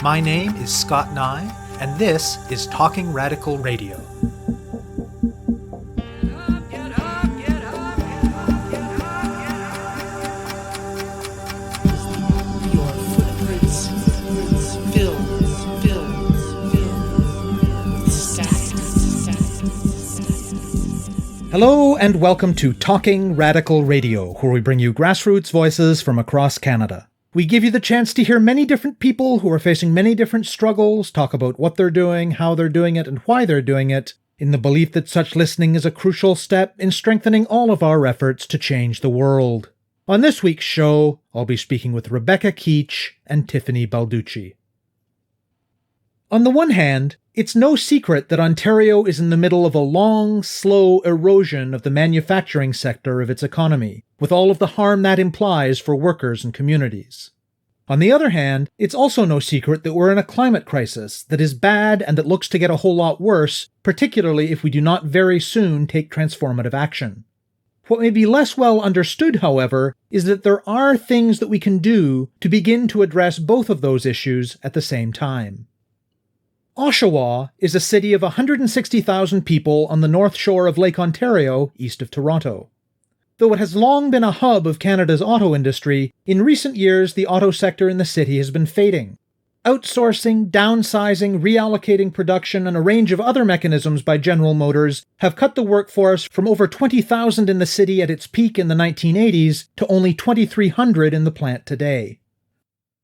My name is Scott Neigh, and this is Talking Radical Radio. Hello and welcome to Talking Radical Radio, where we bring you grassroots voices from across Canada. We give you the chance to hear many different people who are facing many different struggles, talk about what they're doing, how they're doing it, and why they're doing it, in the belief that such listening is a crucial step in strengthening all of our efforts to change the world. On this week's show, I'll be speaking with Rebecca Keetch and Tiffany Balducci. On the one hand, it's no secret that Ontario is in the middle of a long, slow erosion of the manufacturing sector of its economy, with all of the harm that implies for workers and communities. On the other hand, it's also no secret that we're in a climate crisis that is bad and that looks to get a whole lot worse, particularly if we do not very soon take transformative action. What may be less well understood, however, is that there are things that we can do to begin to address both of those issues at the same time. Oshawa is a city of 160,000 people on the north shore of Lake Ontario, east of Toronto. Though it has long been a hub of Canada's auto industry, in recent years the auto sector in the city has been fading. Outsourcing, downsizing, reallocating production, and a range of other mechanisms by General Motors have cut the workforce from over 20,000 in the city at its peak in the 1980s to only 2,300 in the plant today.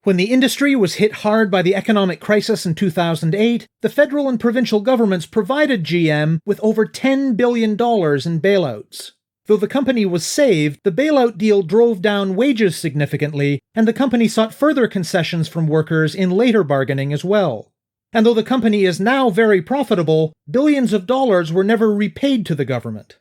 When the industry was hit hard by the economic crisis in 2008, the federal and provincial governments provided GM with over $10 billion in bailouts. Though the company was saved, the bailout deal drove down wages significantly, and the company sought further concessions from workers in later bargaining as well. And though the company is now very profitable, billions of dollars were never repaid to the government.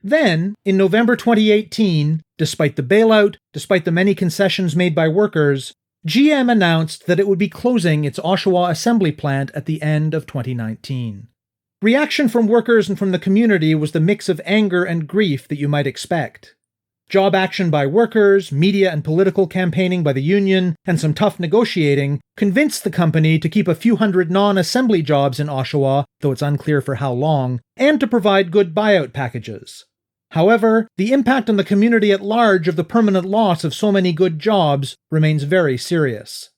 Then, in November 2018, despite the bailout, despite the many concessions made by workers, GM announced that it would be closing its Oshawa assembly plant at the end of 2019. Reaction from workers and from the community was the mix of anger and grief that you might expect. Job action by workers, media and political campaigning by the union, and some tough negotiating convinced the company to keep a few hundred non-assembly jobs in Oshawa, though it's unclear for how long, and to provide good buyout packages. However, the impact on the community at large of the permanent loss of so many good jobs remains very serious.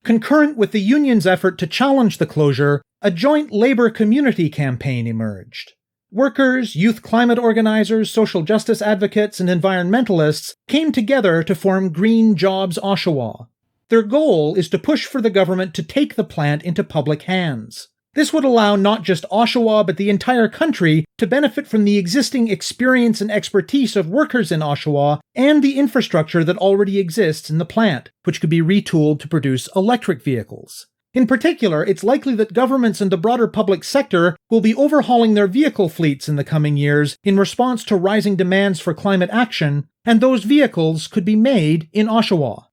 Concurrent with the union's effort to challenge the closure, a joint labor community campaign emerged. Workers, youth climate organizers, social justice advocates, and environmentalists came together to form Green Jobs Oshawa. Their goal is to push for the government to take the plant into public hands. This would allow not just Oshawa, but the entire country to benefit from the existing experience and expertise of workers in Oshawa and the infrastructure that already exists in the plant, which could be retooled to produce electric vehicles. In particular, it's likely that governments and the broader public sector will be overhauling their vehicle fleets in the coming years in response to rising demands for climate action, and those vehicles could be made in Oshawa.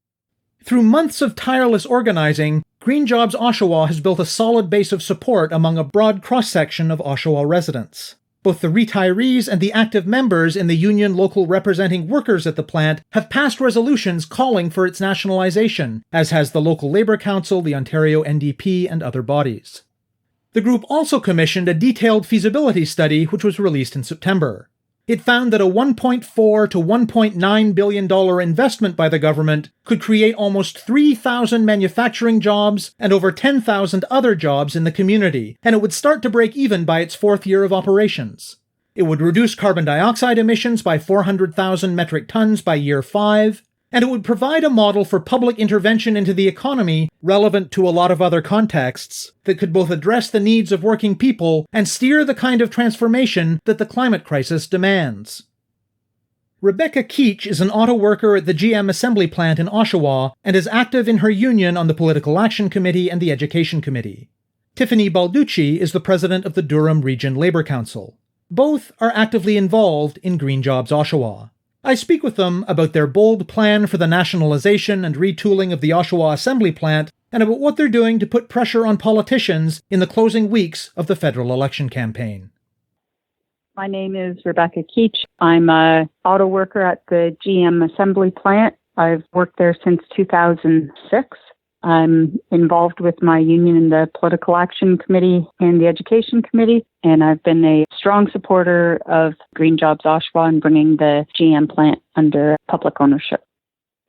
Through months of tireless organizing, Green Jobs Oshawa has built a solid base of support among a broad cross-section of Oshawa residents. Both the retirees and the active members in the union local representing workers at the plant have passed resolutions calling for its nationalization, as has the local Labour Council, the Ontario NDP, and other bodies. The group also commissioned a detailed feasibility study which was released in September. It found that a $1.4 to $1.9 billion investment by the government could create almost 3,000 manufacturing jobs and over 10,000 other jobs in the community, and it would start to break even by its fourth year of operations. It would reduce carbon dioxide emissions by 400,000 metric tons by year 5, and it would provide a model for public intervention into the economy relevant to a lot of other contexts that could both address the needs of working people and steer the kind of transformation that the climate crisis demands. Rebecca Keetch is an auto worker at the GM assembly plant in Oshawa and is active in her union on the Political Action Committee and the Education Committee. Tiffany Balducci is the president of the Durham Region Labour Council. Both are actively involved in Green Jobs Oshawa. I speak with them about their bold plan for the nationalization and retooling of the Oshawa assembly plant and about what they're doing to put pressure on politicians in the closing weeks of the federal election campaign. My name is Rebecca Keetch. I'm an auto worker at the GM assembly plant. I've worked there since 2006. I'm involved with my union in the Political Action Committee and the Education Committee, and I've been a strong supporter of Green Jobs Oshawa and bringing the GM plant under public ownership.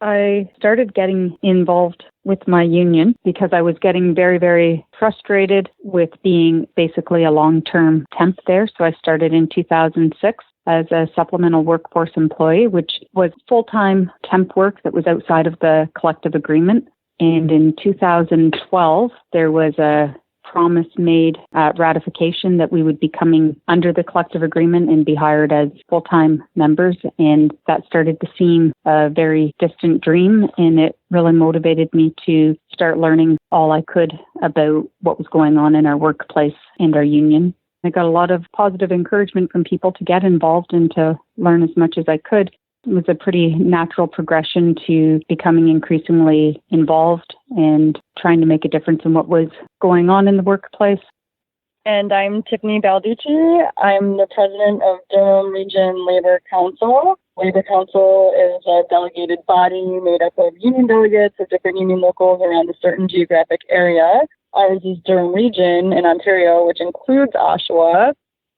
I started getting involved with my union because I was getting very, very frustrated with being basically a long-term temp there. So I started in 2006 as a supplemental workforce employee, which was full-time temp work that was outside of the collective agreement. And in 2012, there was a promise made at ratification that we would be coming under the collective agreement and be hired as full-time members. And that started to seem a very distant dream. And it really motivated me to start learning all I could about what was going on in our workplace and our union. I got a lot of positive encouragement from people to get involved and to learn as much as I could. It was a pretty natural progression to becoming increasingly involved and trying to make a difference in what was going on in the workplace. And I'm Tiffany Balducci. I'm the president of Durham Region Labour Council. Labour Council is a delegated body made up of union delegates of different union locals around a certain geographic area. Ours is Durham Region in Ontario, which includes Oshawa.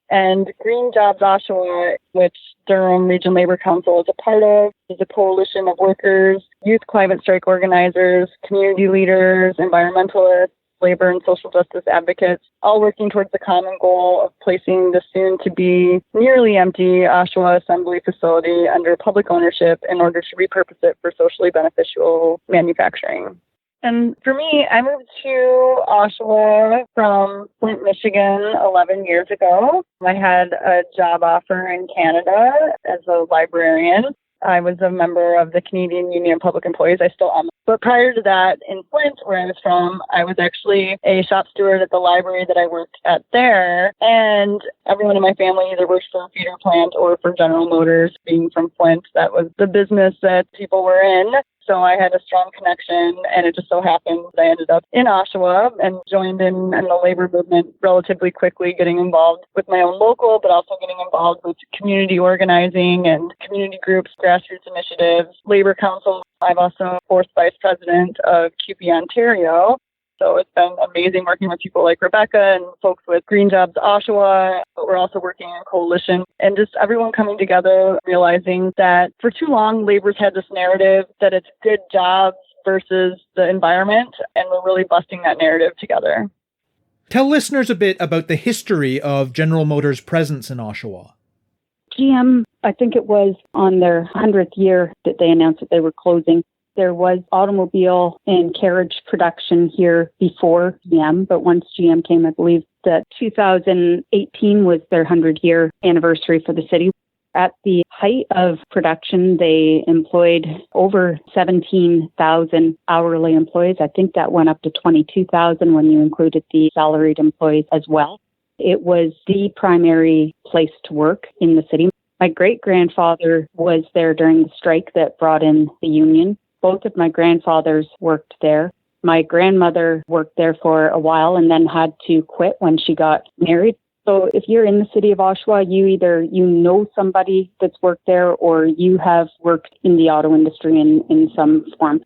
And Green Jobs Oshawa, which Durham Region Labour Council is a part of, is a coalition of workers, youth climate strike organizers, community leaders, environmentalists, labor and social justice advocates, all working towards the common goal of placing the soon-to-be nearly empty Oshawa Assembly facility under public ownership in order to repurpose it for socially beneficial manufacturing. And for me, I moved to Oshawa from Flint, Michigan 11 years ago. I had a job offer in Canada as a librarian. I was a member of the Canadian Union of Public Employees. I still am. But prior to that, in Flint, where I was from, I was actually a shop steward at the library that I worked at there. And everyone in my family either worked for a feeder plant or for General Motors. Being from Flint, that was the business that people were in. So I had a strong connection, and it just so happened that I ended up in Oshawa and joined in the labor movement relatively quickly, getting involved with my own local, but also getting involved with community organizing and community groups, grassroots initiatives, labor council. I'm also fourth vice president of QP Ontario. So it's been amazing working with people like Rebecca and folks with Green Jobs Oshawa, but we're also working in coalition and just everyone coming together, realizing that for too long, labor's had this narrative that it's good jobs versus the environment, and we're really busting that narrative together. Tell listeners a bit about the history of General Motors' presence in Oshawa. GM, I think it was on their 100th year that they announced that they were closing. There was automobile and carriage production here before GM, but once GM came, I believe that 2018 was their 100-year anniversary for the city. At the height of production, they employed over 17,000 hourly employees. I think that went up to 22,000 when you included the salaried employees as well. It was the primary place to work in the city. My great-grandfather was there during the strike that brought in the union. Both of my grandfathers worked there. My grandmother worked there for a while and then had to quit when she got married. So if you're in the city of Oshawa, you know somebody that's worked there or you have worked in the auto industry in some form.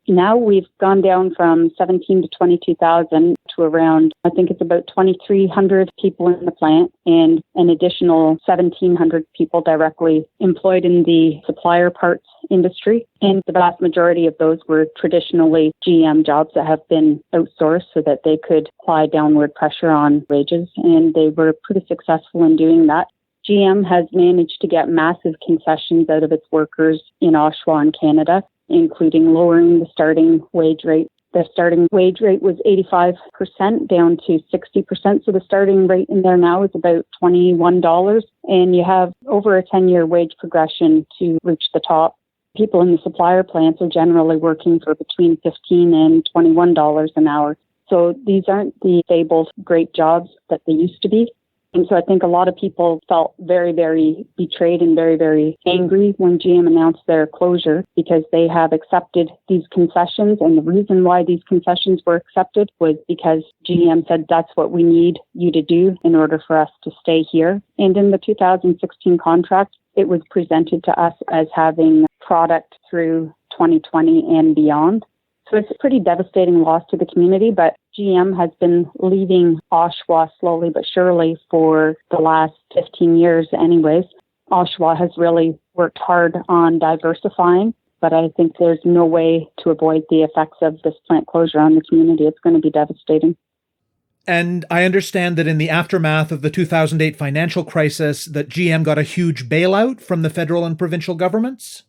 Now we've gone down from 17 to 22,000 to around, I think it's about 2,300 people in the plant and an additional 1,700 people directly employed in the supplier parts industry. And the vast majority of those were traditionally GM jobs that have been outsourced so that they could apply downward pressure on wages. And they were pretty successful in doing that. GM has managed to get massive concessions out of its workers in Oshawa and Canada, including lowering the starting wage rate. The starting wage rate was 85% down to 60%. So the starting rate in there now is about $21. And you have over a 10-year wage progression to reach the top. People in the supplier plants are generally working for between $15 and $21 an hour. So these aren't the stable, great jobs that they used to be. And so I think a lot of people felt very, very betrayed and very, very angry when GM announced their closure because they have accepted these concessions. And the reason why these concessions were accepted was because GM said that's what we need you to do in order for us to stay here. And in the 2016 contract, it was presented to us as having product through 2020 and beyond. So it's a pretty devastating loss to the community, but GM has been leaving Oshawa slowly but surely for the last 15 years anyways. Oshawa has really worked hard on diversifying, but I think there's no way to avoid the effects of this plant closure on the community. It's going to be devastating. And I understand that in the aftermath of the 2008 financial crisis, that GM got a huge bailout from the federal and provincial governments?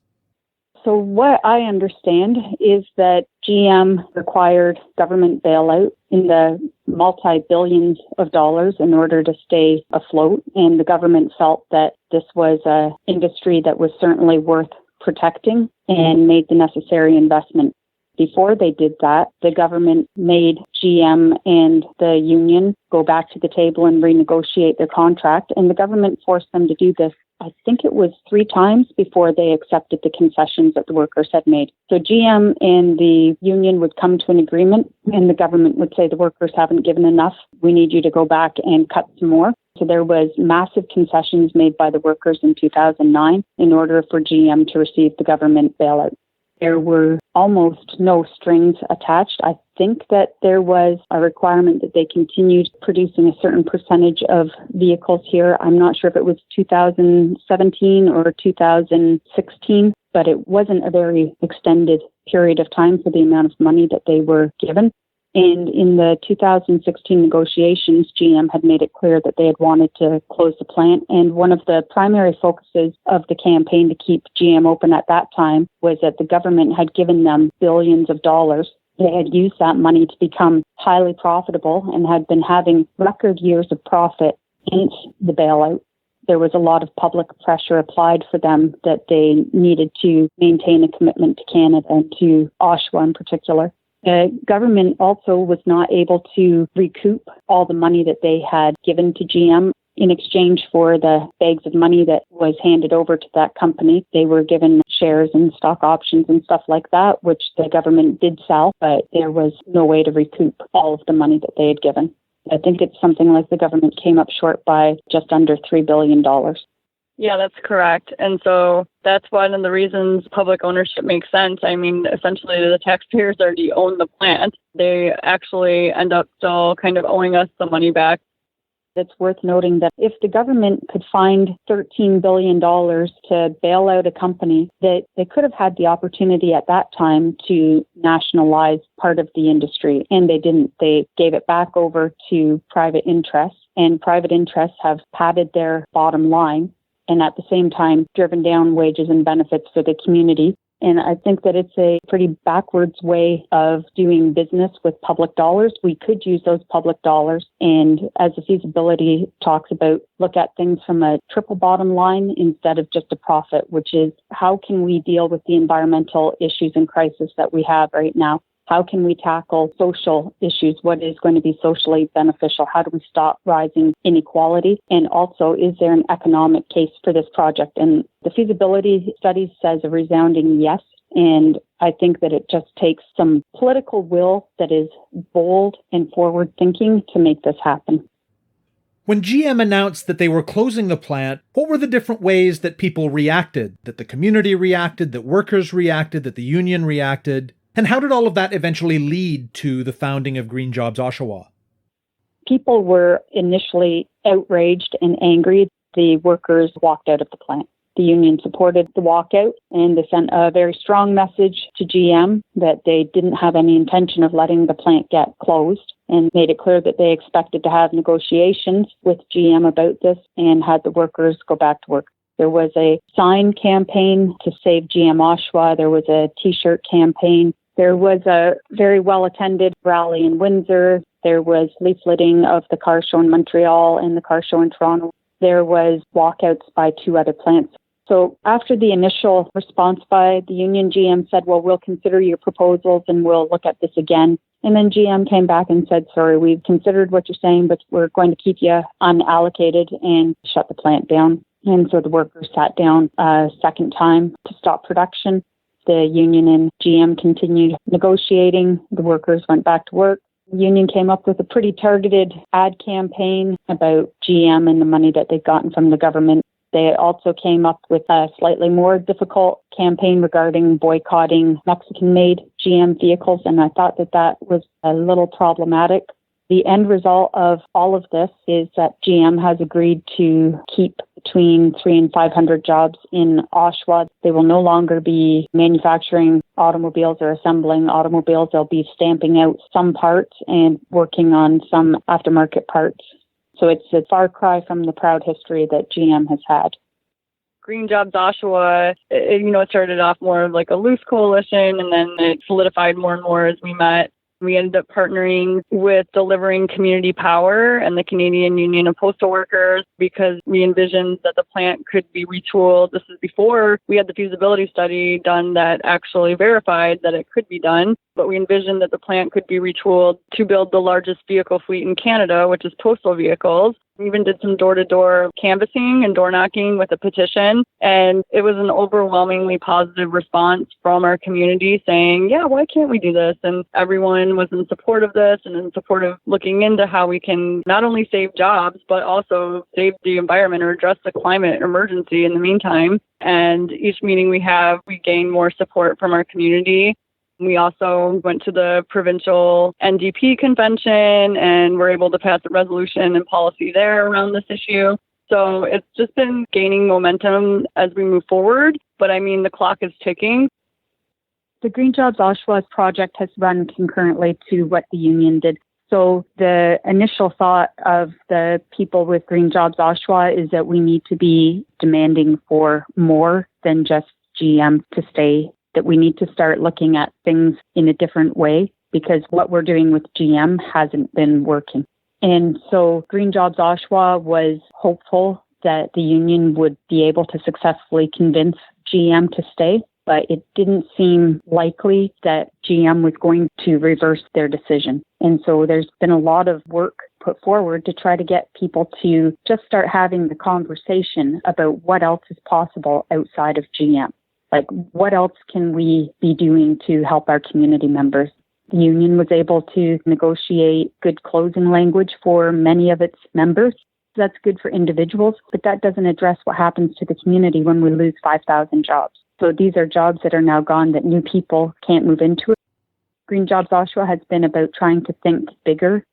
So what I understand is that GM required government bailout in the multi-billions of dollars in order to stay afloat. And the government felt that this was an industry that was certainly worth protecting and made the necessary investment. Before they did that, the government made GM and the union go back to the table and renegotiate their contract. And the government forced them to do this, I think it was 3 times before they accepted the concessions that the workers had made. So GM and the union would come to an agreement and the government would say the workers haven't given enough. We need you to go back and cut some more. So there was massive concessions made by the workers in 2009 in order for GM to receive the government bailout. There were almost no strings attached. I think that there was a requirement that they continued producing a certain percentage of vehicles here. I'm not sure if it was 2017 or 2016, but it wasn't a very extended period of time for the amount of money that they were given. And in the 2016 negotiations, GM had made it clear that they had wanted to close the plant. And one of the primary focuses of the campaign to keep GM open at that time was that the government had given them billions of dollars. They had used that money to become highly profitable and had been having record years of profit since the bailout. There was a lot of public pressure applied for them that they needed to maintain a commitment to Canada and to Oshawa in particular. The government also was not able to recoup all the money that they had given to GM. In exchange for the bags of money that was handed over to that company, they were given shares and stock options and stuff like that, which the government did sell, but there was no way to recoup all of the money that they had given. I think it's something like the government came up short by just under $3 billion. Yeah, that's correct. And so that's one of the reasons public ownership makes sense. I mean, essentially, the taxpayers already own the plant. They actually end up still kind of owing us the money back. It's worth noting that if the government could find $13 billion to bail out a company, that they could have had the opportunity at that time to nationalize part of the industry. And they didn't. They gave it back over to private interests, and private interests have padded their bottom line and at the same time driven down wages and benefits for the community. And I think that it's a pretty backwards way of doing business with public dollars. We could use those public dollars and, as the feasibility talks about, look at things from a triple bottom line instead of just a profit, which is how can we deal with the environmental issues and crisis that we have right now? How can we tackle social issues? What is going to be socially beneficial? How do we stop rising inequality? And also, is there an economic case for this project? And the feasibility study says a resounding yes. And I think that it just takes some political will that is bold and forward thinking to make this happen. When GM announced that they were closing the plant, what were the different ways that people reacted, that the community reacted, that workers reacted, that the union reacted? And how did all of that eventually lead to the founding of Green Jobs Oshawa? People were initially outraged and angry. The workers walked out of the plant. The union supported the walkout, and they sent a very strong message to GM that they didn't have any intention of letting the plant get closed, and made it clear that they expected to have negotiations with GM about this and had the workers go back to work. There was a sign campaign to save GM Oshawa. There was a T-shirt campaign. There was a very well-attended rally in Windsor. There was leafleting of the car show in Montreal and the car show in Toronto. There was walkouts by 2 other plants. So after the initial response by the union, GM said, well, we'll consider your proposals and we'll look at this again. And then GM came back and said, sorry, we've considered what you're saying, but we're going to keep you unallocated and shut the plant down. And so the workers sat down a second time to stop production. The union and GM continued negotiating. The workers went back to work. The union came up with a pretty targeted ad campaign about GM and the money that they'd gotten from the government. They also came up with a slightly more difficult campaign regarding boycotting Mexican-made GM vehicles, and I thought that that was a little problematic. The end result of all of this is that GM has agreed to keep between 300 and 500 jobs in Oshawa. They will no longer be manufacturing automobiles or assembling automobiles. They'll be stamping out some parts and working on some aftermarket parts. So it's a far cry from the proud history that GM has had. Green Jobs Oshawa, it started off more of like a loose coalition, and then it solidified more and more as we met. We ended up partnering with Delivering Community Power and the Canadian Union of Postal Workers because we envisioned that the plant could be retooled. This is before we had the feasibility study done that actually verified that it could be done. But we envisioned that the plant could be retooled to build the largest vehicle fleet in Canada, which is postal vehicles. We even did some door-to-door canvassing and door knocking with a petition. And it was an overwhelmingly positive response from our community saying, yeah, why can't we do this? And everyone was in support of this and in support of looking into how we can not only save jobs, but also save the environment or address the climate emergency in the meantime. And each meeting we gain more support from our community. We also went to the provincial NDP convention and were able to pass a resolution and policy there around this issue. So it's just been gaining momentum as we move forward. But the clock is ticking. The Green Jobs Oshawa project has run concurrently to what the union did. So the initial thought of the people with Green Jobs Oshawa is that we need to be demanding for more than just GM to stay, that we need to start looking at things in a different way because what we're doing with GM hasn't been working. And so Green Jobs Oshawa was hopeful that the union would be able to successfully convince GM to stay, but it didn't seem likely that GM was going to reverse their decision. And so there's been a lot of work put forward to try to get people to just start having the conversation about what else is possible outside of GM. Like, what else can we be doing to help our community members? The union was able to negotiate good closing language for many of its members. That's good for individuals, but that doesn't address what happens to the community when we lose 5,000 jobs. So these are jobs that are now gone that new people can't move into it. Green Jobs Oshawa has been about trying to think bigger.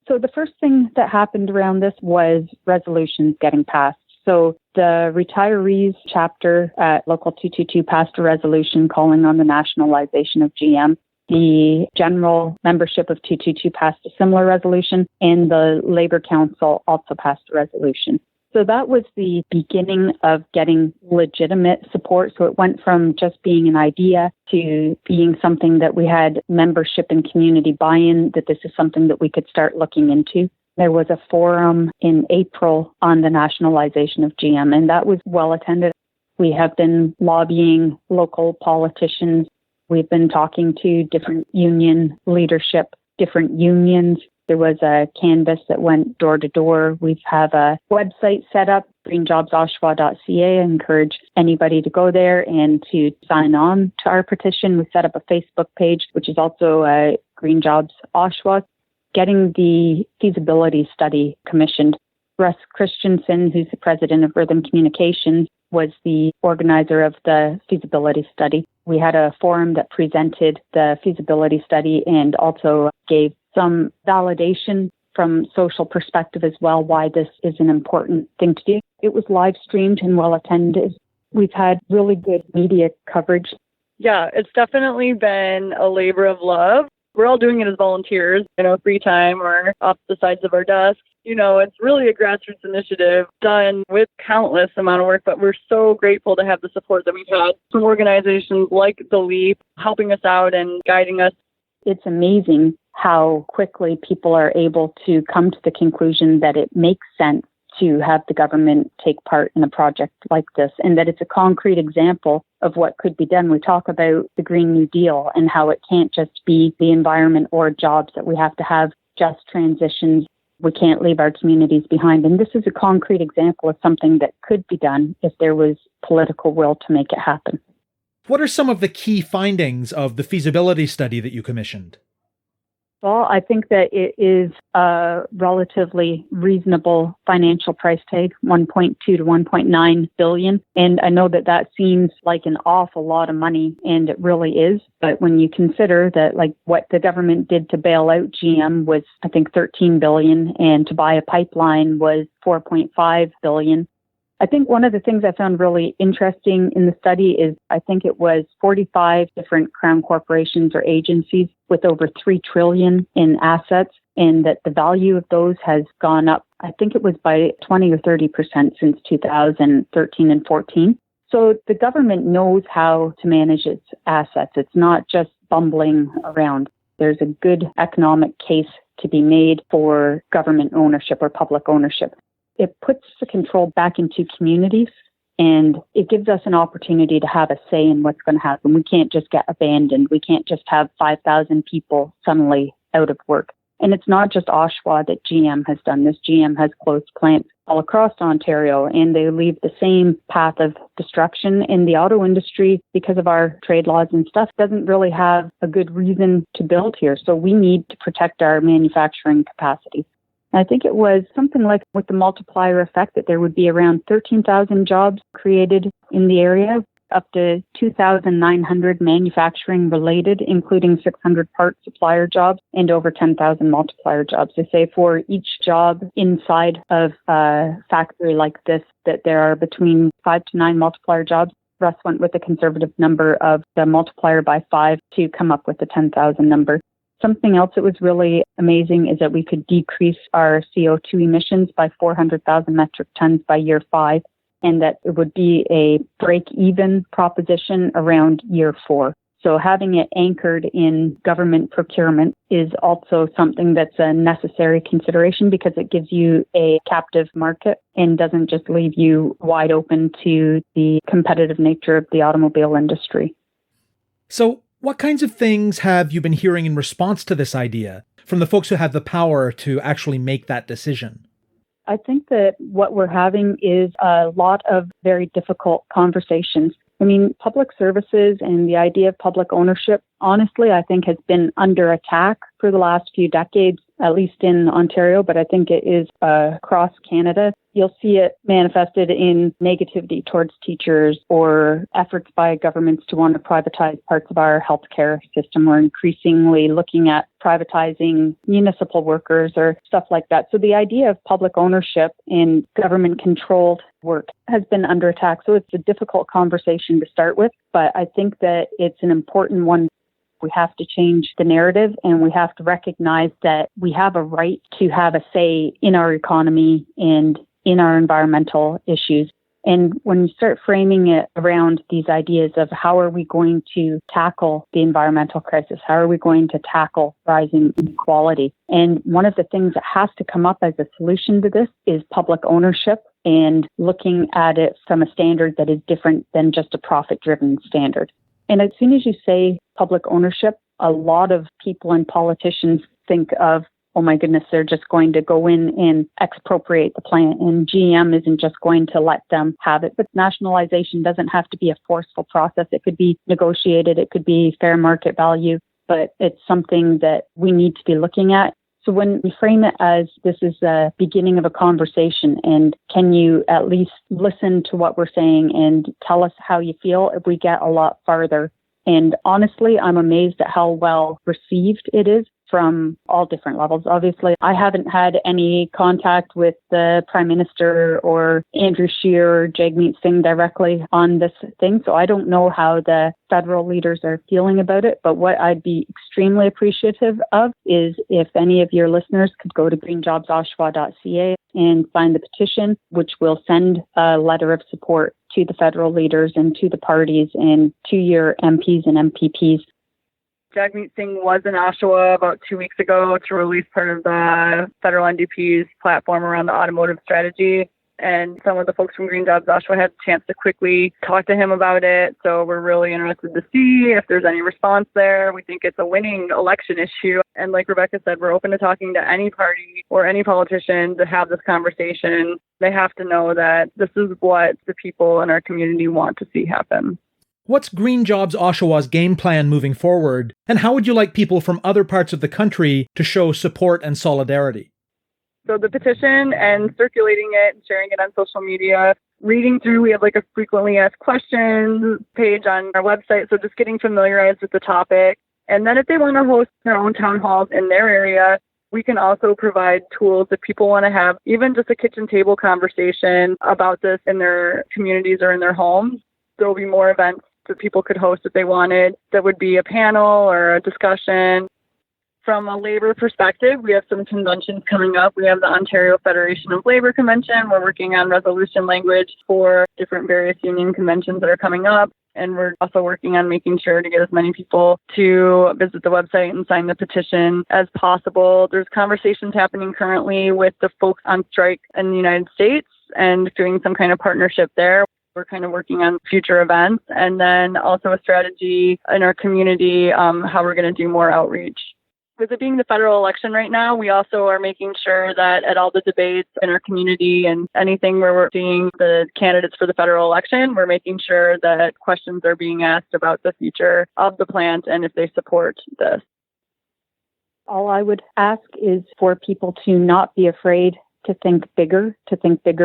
So the first thing that happened around this was resolutions getting passed. So the retirees chapter at Local 222 passed a resolution calling on the nationalization of GM. The general membership of 222 passed a similar resolution, and the Labour Council also passed a resolution. So that was the beginning of getting legitimate support. So it went from just being an idea to being something that we had membership and community buy-in, that this is something that we could start looking into. There was a forum in April on the nationalization of GM, and that was well attended. We have been lobbying local politicians. We've been talking to different union leadership, different unions. There was a canvas that went door to door. We have a website set up, greenjobsoshawa.ca. I encourage anybody to go there and to sign on to our petition. We set up a Facebook page, which is also Green Jobs Oshawa. Getting the feasibility study commissioned. Russ Christensen, who's the president of Rhythm Communications, was the organizer of the feasibility study. We had a forum that presented the feasibility study and also gave some validation from social perspective as well, why this is an important thing to do. It was live streamed and well attended. We've had really good media coverage. Yeah, it's definitely been a labor of love. We're all doing it as volunteers, free time or off the sides of our desks. It's really a grassroots initiative done with countless amount of work, but we're so grateful to have the support that we've had from organizations like The Leap helping us out and guiding us. It's amazing how quickly people are able to come to the conclusion that it makes sense to have the government take part in a project like this, and that it's a concrete example of what could be done. We talk about the Green New Deal and how it can't just be the environment or jobs, that we have to have just transitions. We can't leave our communities behind. And this is a concrete example of something that could be done if there was political will to make it happen. What are some of the key findings of the feasibility study that you commissioned? Well, I think that it is a relatively reasonable financial price tag, 1.2 to 1.9 billion. And I know that that seems like an awful lot of money, and it really is. But when you consider that like what the government did to bail out GM was, I think, 13 billion, and to buy a pipeline was 4.5 billion. I think one of the things I found really interesting in the study is I think it was 45 different crown corporations or agencies with over 3 trillion in assets, and that the value of those has gone up. I think it was by 20 or 30% since 2013 and 14. So the government knows how to manage its assets. It's not just bumbling around. There's a good economic case to be made for government ownership or public ownership. It puts the control back into communities, and it gives us an opportunity to have a say in what's going to happen. We can't just get abandoned. We can't just have 5,000 people suddenly out of work. And it's not just Oshawa that GM has done this. GM has closed plants all across Ontario, and they leave the same path of destruction. In the auto industry, because of our trade laws and stuff, doesn't really have a good reason to build here. So we need to protect our manufacturing capacity. I think it was something like with the multiplier effect that there would be around 13,000 jobs created in the area, up to 2,900 manufacturing related, including 600 part supplier jobs and over 10,000 multiplier jobs. They say for each job inside of a factory like this, that there are between 5 to 9 multiplier jobs. Russ went with a conservative number of the multiplier by 5 to come up with the 10,000 number. Something else that was really amazing is that we could decrease our CO2 emissions by 400,000 metric tons by year 5, and that it would be a break-even proposition around year 4. So having it anchored in government procurement is also something that's a necessary consideration because it gives you a captive market and doesn't just leave you wide open to the competitive nature of the automobile industry. So, what kinds of things have you been hearing in response to this idea from the folks who have the power to actually make that decision? I think that what we're having is a lot of very difficult conversations. I mean, public services and the idea of public ownership, honestly, I think has been under attack for the last few decades, at least in Ontario, but I think it is across Canada. You'll see it manifested in negativity towards teachers or efforts by governments to want to privatize parts of our healthcare system. We're increasingly looking at privatizing municipal workers or stuff like that. So the idea of public ownership and government-controlled work has been under attack. So it's a difficult conversation to start with, but I think that it's an important one. We have to change the narrative, and we have to recognize that we have a right to have a say in our economy and in our environmental issues. And when you start framing it around these ideas of how are we going to tackle the environmental crisis, how are we going to tackle rising inequality? And one of the things that has to come up as a solution to this is public ownership and looking at it from a standard that is different than just a profit-driven standard. And as soon as you say public ownership, a lot of people and politicians think of, oh my goodness, they're just going to go in and expropriate the plant, and GM isn't just going to let them have it. But nationalization doesn't have to be a forceful process. It could be negotiated. It could be fair market value, but it's something that we need to be looking at. So when we frame it as this is the beginning of a conversation, and can you at least listen to what we're saying and tell us how you feel, if we get a lot farther. And honestly, I'm amazed at how well received it is from all different levels. Obviously, I haven't had any contact with the Prime Minister or Andrew Scheer or Jagmeet Singh directly on this thing, so I don't know how the federal leaders are feeling about it. But what I'd be extremely appreciative of is if any of your listeners could go to greenjobsoshawa.ca and sign the petition, which will send a letter of support to the federal leaders and to the parties and to your MPs and MPPs. Jagmeet Singh was in Oshawa about 2 weeks ago to release part of the federal NDP's platform around the automotive strategy. And some of the folks from Green Jobs Oshawa had a chance to quickly talk to him about it. So we're really interested to see if there's any response there. We think it's a winning election issue. And like Rebecca said, we're open to talking to any party or any politician to have this conversation. They have to know that this is what the people in our community want to see happen. What's Green Jobs Oshawa's game plan moving forward, and how would you like people from other parts of the country to show support and solidarity? So the petition and circulating it and sharing it on social media, reading through, we have like a frequently asked questions page on our website. So just getting familiarized with the topic. And then if they want to host their own town halls in their area, we can also provide tools if people want to have even just a kitchen table conversation about this in their communities or in their homes. There will be more events that people could host if they wanted. That would be a panel or a discussion. From a labor perspective, we have some conventions coming up. We have the Ontario Federation of Labor Convention. We're working on resolution language for different various union conventions that are coming up. And we're also working on making sure to get as many people to visit the website and sign the petition as possible. There's conversations happening currently with the folks on strike in the United States and doing some kind of partnership there. We're kind of working on future events, and then also a strategy in our community, how we're going to do more outreach. With it being the federal election right now, we also are making sure that at all the debates in our community and anything where we're seeing the candidates for the federal election, we're making sure that questions are being asked about the future of the plant and if they support this. All I would ask is for people to not be afraid to think bigger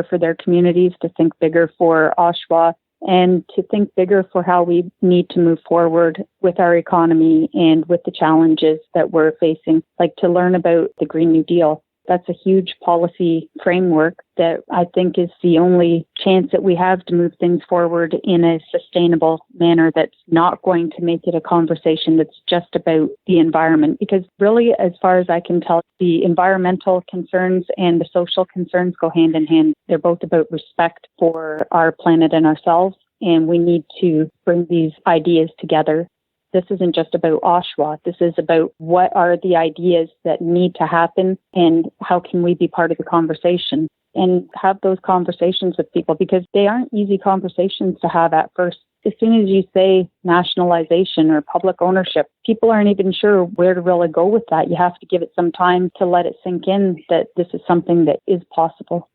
for their communities, to think bigger for Oshawa, and to think bigger for how we need to move forward with our economy and with the challenges that we're facing, like to learn about the Green New Deal. That's a huge policy framework that I think is the only chance that we have to move things forward in a sustainable manner that's not going to make it a conversation that's just about the environment. Because really, as far as I can tell, the environmental concerns and the social concerns go hand in hand. They're both about respect for our planet and ourselves, and we need to bring these ideas together. This isn't just about Oshawa. This is about what are the ideas that need to happen and how can we be part of the conversation and have those conversations with people, because they aren't easy conversations to have at first. As soon as you say nationalization or public ownership, people aren't even sure where to really go with that. You have to give it some time to let it sink in that this is something that is possible.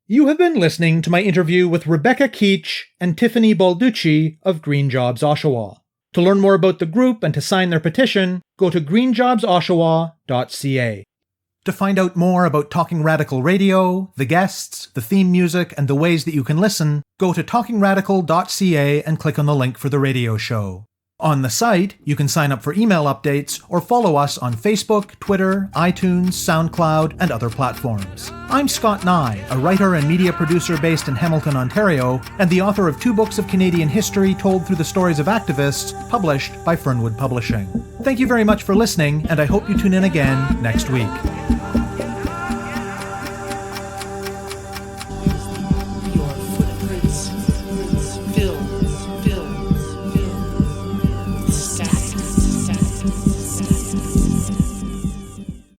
You have been listening to my interview with Rebecca Keetch and Tiffany Balducci of Green Jobs Oshawa. To learn more about the group and to sign their petition, go to greenjobsoshawa.ca. To find out more about Talking Radical Radio, the guests, the theme music, and the ways that you can listen, go to talkingradical.ca and click on the link for the radio show. On the site, you can sign up for email updates or follow us on Facebook, Twitter, iTunes, SoundCloud, and other platforms. I'm Scott Neigh, a writer and media producer based in Hamilton, Ontario, and the author of 2 books of Canadian history told through the stories of activists, published by Fernwood Publishing. Thank you very much for listening, and I hope you tune in again next week.